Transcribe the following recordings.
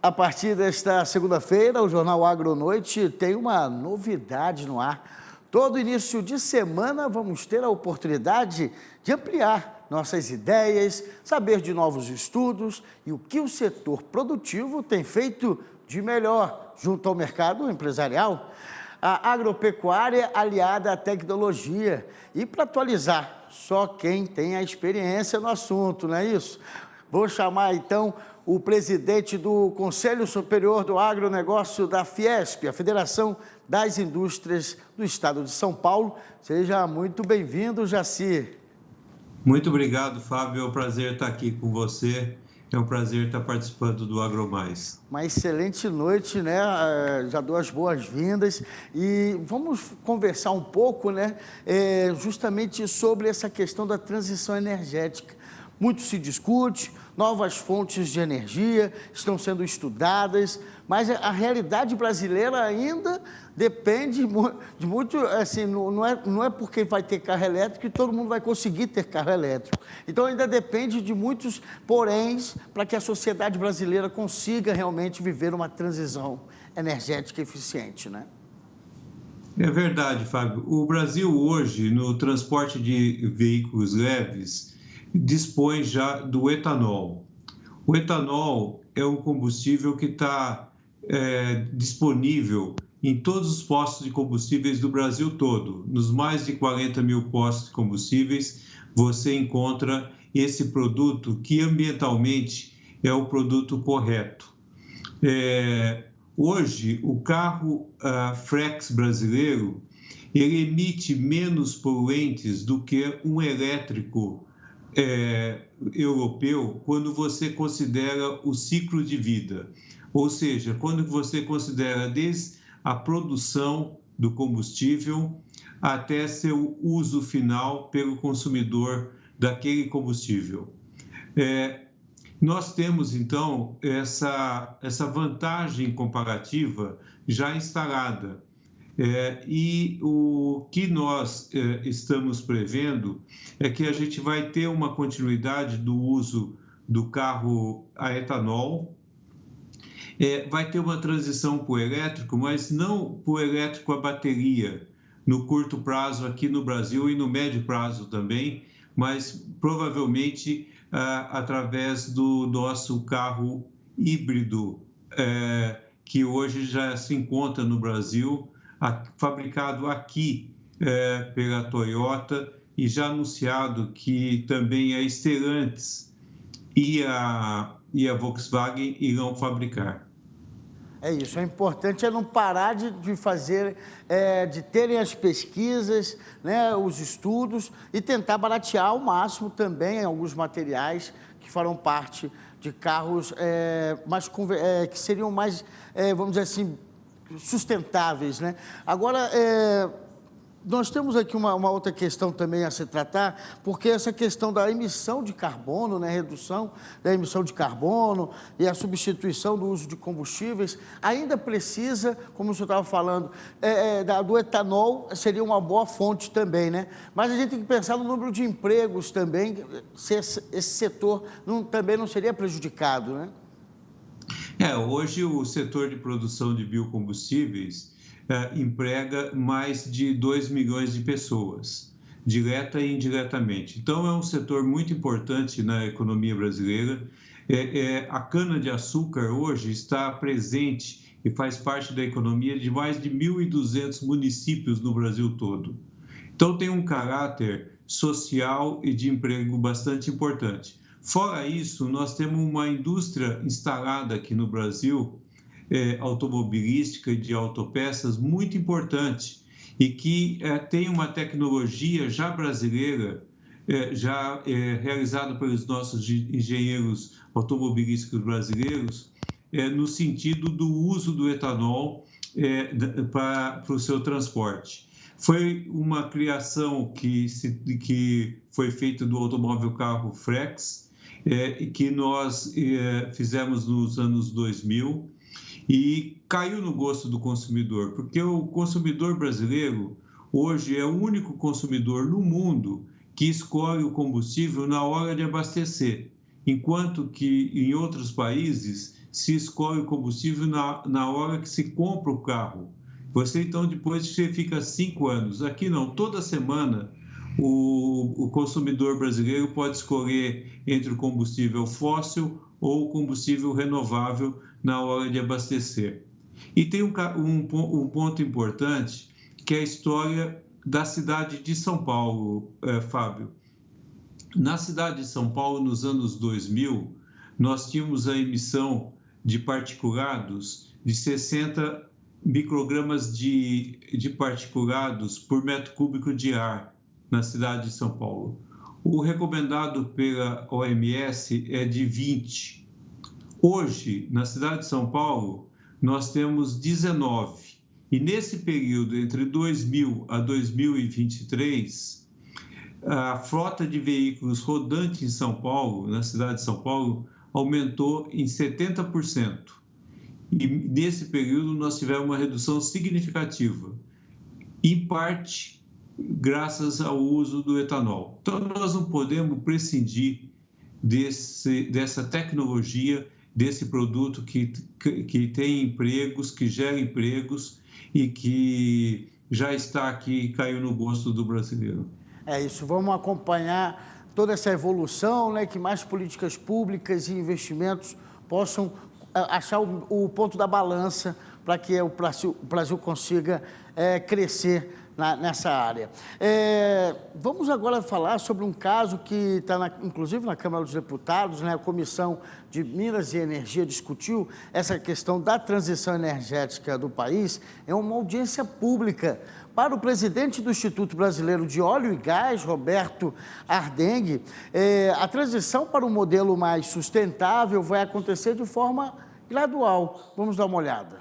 A partir desta segunda-feira, o Jornal Agronoite tem uma novidade no ar. Todo início de semana vamos ter a oportunidade de ampliar nossas ideias, saber de novos estudos e o que o setor produtivo tem feito de melhor junto ao mercado empresarial. A agropecuária aliada à tecnologia. E para atualizar, só quem tem a experiência no assunto, não é isso? Vou chamar então o presidente do Conselho Superior do Agronegócio da Fiesp, a Federação das Indústrias do Estado de São Paulo. Seja muito bem-vindo, Jaci. Muito obrigado, Fábio. É um prazer estar aqui com você. É um prazer estar participando do AgroMais. Uma excelente noite, né? Já dou as boas-vindas e vamos conversar um pouco, né? Justamente sobre essa questão da transição energética. Muito se discute, novas fontes de energia estão sendo estudadas, mas a realidade brasileira ainda depende de muito, assim, não é porque vai ter carro elétrico que todo mundo vai conseguir ter carro elétrico. Então ainda depende de muitos poréns para que a sociedade brasileira consiga realmente viver uma transição energética eficiente, né? É verdade, Fábio. O Brasil hoje, no transporte de veículos leves, dispõe já do etanol. O etanol é um combustível que está disponível em todos os postos de combustíveis do Brasil todo. Nos mais de 40 mil postos de combustíveis, você encontra esse produto que ambientalmente é o produto correto. Hoje, o carro Flex brasileiro, ele emite menos poluentes do que um elétrico europeu quando você considera o ciclo de vida, ou seja, quando você considera desde a produção do combustível até seu uso final pelo consumidor daquele combustível. Nós temos, então, essa vantagem comparativa já instalada. E o que nós estamos prevendo é que a gente vai ter uma continuidade do uso do carro a etanol, vai ter uma transição para o elétrico, mas não para o elétrico a bateria, no curto prazo aqui no Brasil e no médio prazo também, mas provavelmente através do nosso carro híbrido, que hoje já se encontra no Brasil, fabricado aqui pela Toyota e já anunciado que também a Stellantis e a Volkswagen irão fabricar. É isso, é importante não parar de fazer, de terem as pesquisas, né, os estudos e tentar baratear ao máximo também alguns materiais que farão parte de carros que seriam mais, vamos dizer assim, sustentáveis, né? Agora, nós temos aqui uma outra questão também a se tratar, porque essa questão da emissão de carbono, né, redução da emissão de carbono e a substituição do uso de combustíveis, ainda precisa, como o senhor estava falando, do etanol seria uma boa fonte também, né? Mas a gente tem que pensar no número de empregos também, se esse setor também não seria prejudicado, né? Hoje o setor de produção de biocombustíveis emprega mais de 2 milhões de pessoas, direta e indiretamente. Então, é um setor muito importante na economia brasileira. A cana-de-açúcar hoje está presente e faz parte da economia de mais de 1.200 municípios no Brasil todo. Então, tem um caráter social e de emprego bastante importante. Fora isso, nós temos uma indústria instalada aqui no Brasil, automobilística e de autopeças muito importante e que tem uma tecnologia já brasileira, realizada pelos nossos engenheiros automobilísticos brasileiros, no sentido do uso do etanol para o seu transporte. Foi uma criação que foi feita do automóvel carro Flex, que nós fizemos nos anos 2000, e caiu no gosto do consumidor, porque o consumidor brasileiro hoje é o único consumidor no mundo que escolhe o combustível na hora de abastecer. enquanto que em outros países se escolhe o combustível na hora que se compra o carro. Você, então, depois você fica 5 anos. Aqui não, toda semana o consumidor brasileiro pode escolher entre o combustível fóssil ou o combustível renovável na hora de abastecer. E tem um ponto importante, que é a história da cidade de São Paulo, Fábio. Na cidade de São Paulo, nos anos 2000, nós tínhamos a emissão de particulados de 60 microgramas de particulados por metro cúbico de ar na cidade de São Paulo. O recomendado pela OMS é de 20. Hoje, na cidade de São Paulo, nós temos 19. E nesse período, entre 2000 a 2023, a frota de veículos rodantes em São Paulo, na cidade de São Paulo, aumentou em 70%. E nesse período nós tivemos uma redução significativa, em parte graças ao uso do etanol. Então nós não podemos prescindir dessa tecnologia, desse produto que tem empregos, que gera empregos e que já está aqui e caiu no gosto do brasileiro. É isso, vamos acompanhar toda essa evolução, né, que mais políticas públicas e investimentos possam achar o ponto da balança para que o Brasil consiga crescer nessa área. Vamos agora falar sobre um caso que está, inclusive, na Câmara dos Deputados, né? A Comissão de Minas e Energia discutiu essa questão da transição energética do país em uma audiência pública para o presidente do Instituto Brasileiro de Óleo e Gás, Roberto Ardenghy. A transição para um modelo mais sustentável vai acontecer de forma gradual. Vamos dar uma olhada.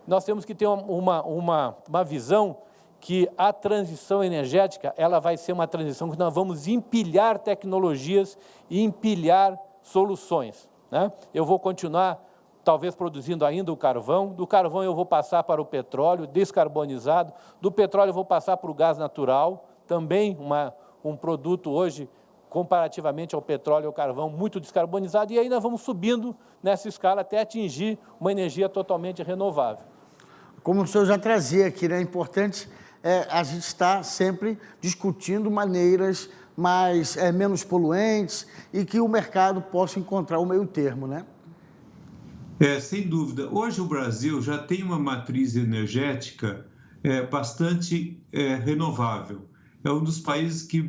Nós temos que ter uma visão que a transição energética ela vai ser uma transição que nós vamos empilhar tecnologias e empilhar soluções, né? Eu vou continuar, talvez, produzindo ainda o carvão, do carvão eu vou passar para o petróleo descarbonizado, do petróleo eu vou passar para o gás natural, também um produto hoje, comparativamente ao petróleo e ao carvão, muito descarbonizado, e aí nós vamos subindo nessa escala até atingir uma energia totalmente renovável. Como o senhor já trazia aqui, né, é importante a gente estar sempre discutindo maneiras menos poluentes e que o mercado possa encontrar o meio termo, né? Sem dúvida. Hoje o Brasil já tem uma matriz energética bastante renovável. É um dos países que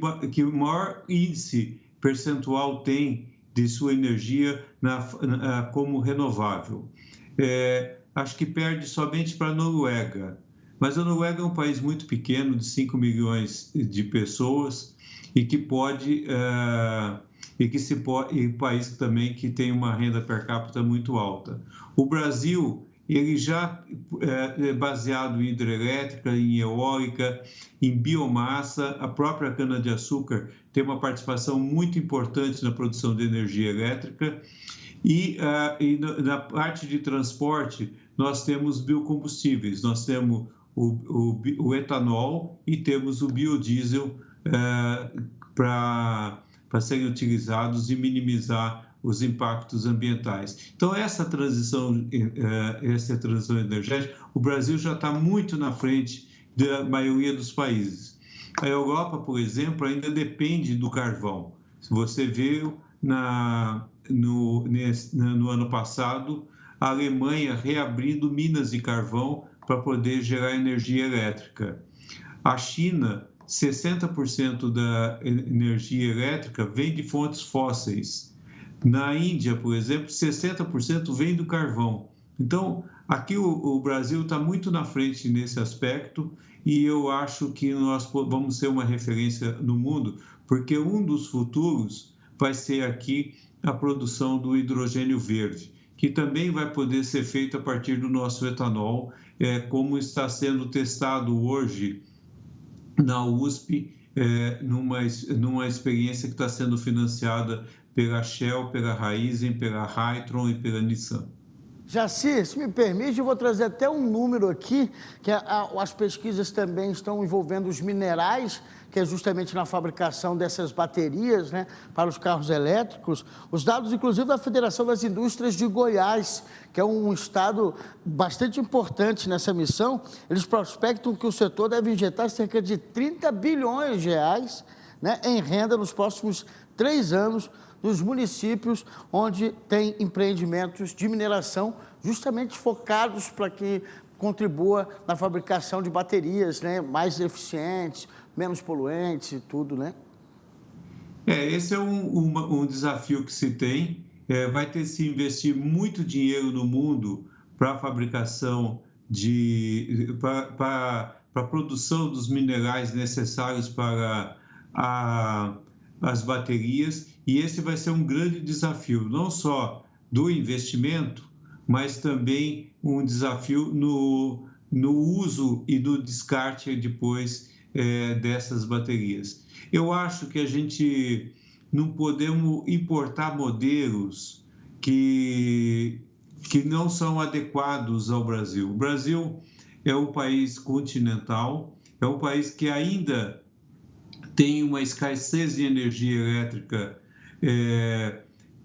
o maior índice percentual tem de sua energia como renovável. Acho que perde somente para a Noruega. Mas a Noruega é um país muito pequeno, de 5 milhões de pessoas, e que um país também que tem uma renda per capita muito alta. O Brasil, ele já é baseado em hidrelétrica, em eólica, em biomassa. A própria cana-de-açúcar tem uma participação muito importante na produção de energia elétrica. E na parte de transporte, nós temos biocombustíveis, nós temos o etanol e temos o biodiesel para serem utilizados e minimizar os impactos ambientais. Então, essa transição energética, o Brasil já está muito na frente da maioria dos países. A Europa, por exemplo, ainda depende do carvão. Se você viu no ano passado, a Alemanha reabrindo minas de carvão para poder gerar energia elétrica. A China, 60% da energia elétrica vem de fontes fósseis. Na Índia, por exemplo, 60% vem do carvão. Então, aqui o Brasil está muito na frente nesse aspecto e eu acho que nós vamos ser uma referência no mundo, porque um dos futuros vai ser aqui a produção do hidrogênio verde, que também vai poder ser feito a partir do nosso etanol, como está sendo testado hoje na USP, numa experiência que está sendo financiada pela Shell, pela Raízen, pela Hytron e pela Nissan. Jaci, se me permite, eu vou trazer até um número aqui, que as pesquisas também estão envolvendo os minerais, que é justamente na fabricação dessas baterias, né, para os carros elétricos. Os dados, inclusive, da Federação das Indústrias de Goiás, que é um estado bastante importante nessa missão, eles prospectam que o setor deve injetar cerca de 30 bilhões de reais, né, em renda nos próximos 3 anos, nos municípios onde tem empreendimentos de mineração justamente focados para que contribua na fabricação de baterias, né, mais eficientes, menos poluentes e tudo, né? Esse é um desafio que se tem. Vai ter que se investir muito dinheiro no mundo para a fabricação para a produção dos minerais necessários para as baterias, e esse vai ser um grande desafio, não só do investimento, mas também um desafio no uso e no descarte depois dessas baterias. Eu acho que a gente não podemos importar modelos que não são adequados ao Brasil. O Brasil é um país continental, é um país que ainda tem uma escassez de energia elétrica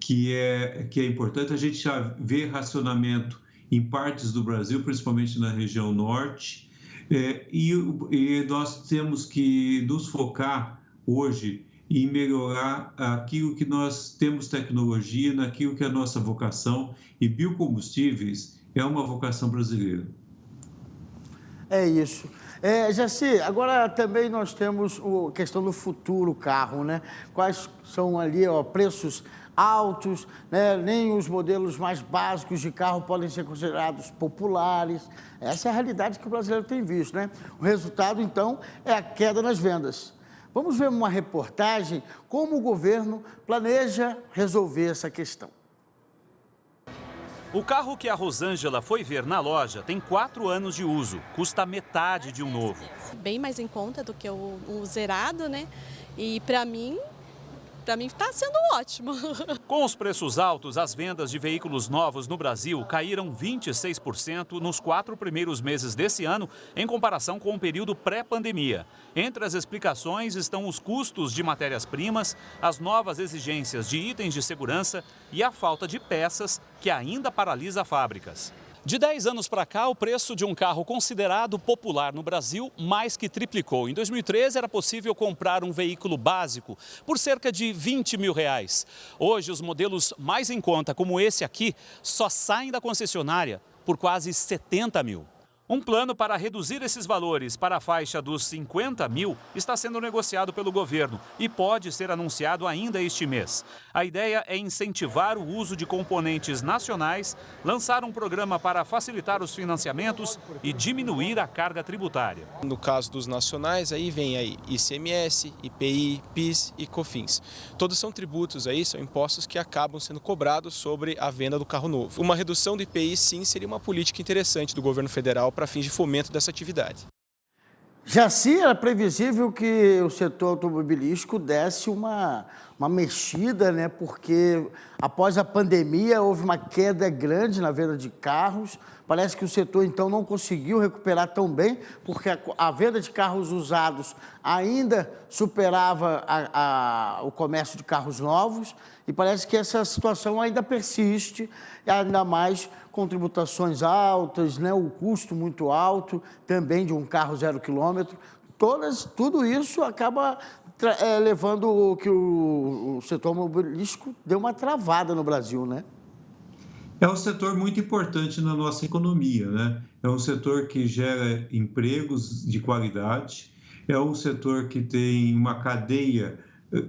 que é importante. A gente já vê racionamento em partes do Brasil, principalmente na região norte, e nós temos que nos focar hoje em melhorar aquilo que nós temos tecnologia, naquilo que é a nossa vocação, e biocombustíveis é uma vocação brasileira. É isso. Jaci, agora também nós temos a questão do futuro carro, né? Quais são ali, preços altos, né? Nem os modelos mais básicos de carro podem ser considerados populares. Essa é a realidade que o brasileiro tem visto, né? O resultado, então, é a queda nas vendas. Vamos ver uma reportagem como o governo planeja resolver essa questão. O carro que a Rosângela foi ver na loja tem 4 anos de uso, custa metade de um novo. Bem mais em conta do que o zerado, né? E para mim está sendo ótimo. Com os preços altos, as vendas de veículos novos no Brasil caíram 26% nos 4 primeiros meses desse ano, em comparação com o período pré-pandemia. Entre as explicações estão os custos de matérias-primas, as novas exigências de itens de segurança e a falta de peças, que ainda paralisa fábricas. De 10 anos para cá, o preço de um carro considerado popular no Brasil mais que triplicou. Em 2013, era possível comprar um veículo básico por cerca de R$20 mil. Hoje, os modelos mais em conta, como esse aqui, só saem da concessionária por quase 70 mil. Um plano para reduzir esses valores para a faixa dos 50 mil está sendo negociado pelo governo e pode ser anunciado ainda este mês. A ideia é incentivar o uso de componentes nacionais, lançar um programa para facilitar os financiamentos e diminuir a carga tributária. No caso dos nacionais, aí vem aí ICMS, IPI, PIS e COFINS. Todos são tributos aí, são impostos que acabam sendo cobrados sobre a venda do carro novo. Uma redução do IPI, sim, seria uma política interessante do governo federal para fins de fomento dessa atividade. Jaci, era previsível que o setor automobilístico desse uma mexida, né? Porque após a pandemia houve uma queda grande na venda de carros. Parece que o setor, então, não conseguiu recuperar tão bem, porque a venda de carros usados ainda superava o comércio de carros novos, e parece que essa situação ainda persiste, ainda mais com tributações altas, né, o custo muito alto também de um carro 0 quilômetro. Tudo isso acaba levando que o setor automobilístico deu uma travada no Brasil, né? É um setor muito importante na nossa economia, né? É um setor que gera empregos de qualidade, é um setor que tem uma cadeia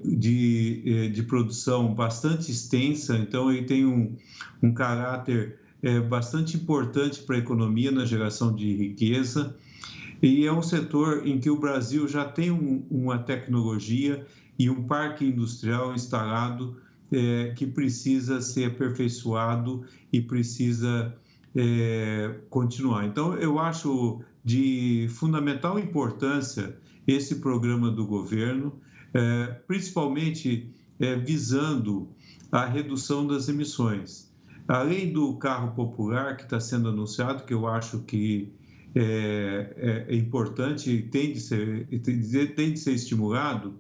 de produção bastante extensa, então ele tem um caráter bastante importante para a economia na geração de riqueza, e é um setor em que o Brasil já tem uma tecnologia e um parque industrial instalado que precisa ser aperfeiçoado e precisa continuar. Então, eu acho de fundamental importância esse programa do governo, principalmente visando a redução das emissões. além do carro popular que está sendo anunciado, que eu acho que é importante e tem de ser estimulado,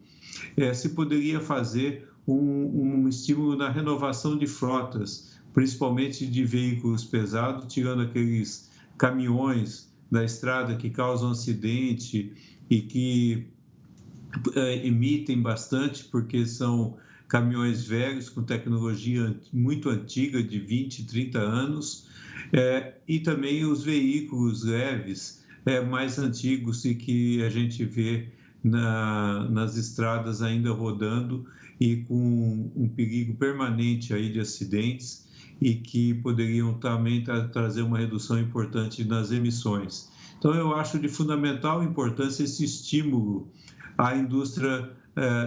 se poderia fazer um estímulo na renovação de frotas, principalmente de veículos pesados, tirando aqueles caminhões da estrada que causam acidente e que emitem bastante, porque são caminhões velhos com tecnologia muito antiga, de 20, 30 anos, e também os veículos leves mais antigos e que a gente vê nas estradas ainda rodando e com um perigo permanente aí de acidentes e que poderiam também trazer uma redução importante nas emissões. Então, eu acho de fundamental importância esse estímulo à indústria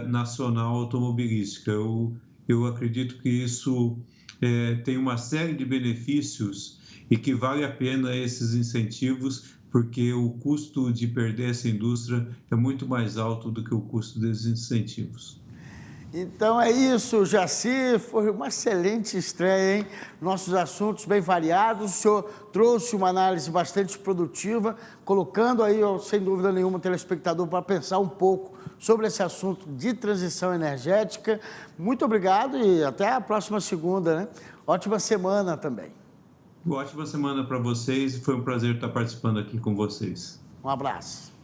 nacional automobilística. Eu acredito que isso tem uma série de benefícios e que vale a pena esses incentivos, porque o custo de perder essa indústria é muito mais alto do que o custo desses incentivos. Então é isso, Jacy, foi uma excelente estreia, hein? Nossos assuntos bem variados, o senhor trouxe uma análise bastante produtiva, colocando aí, sem dúvida nenhuma, o telespectador para pensar um pouco sobre esse assunto de transição energética. Muito obrigado e até a próxima segunda, né? Ótima semana também. Ótima semana para vocês e foi um prazer estar participando aqui com vocês. Um abraço.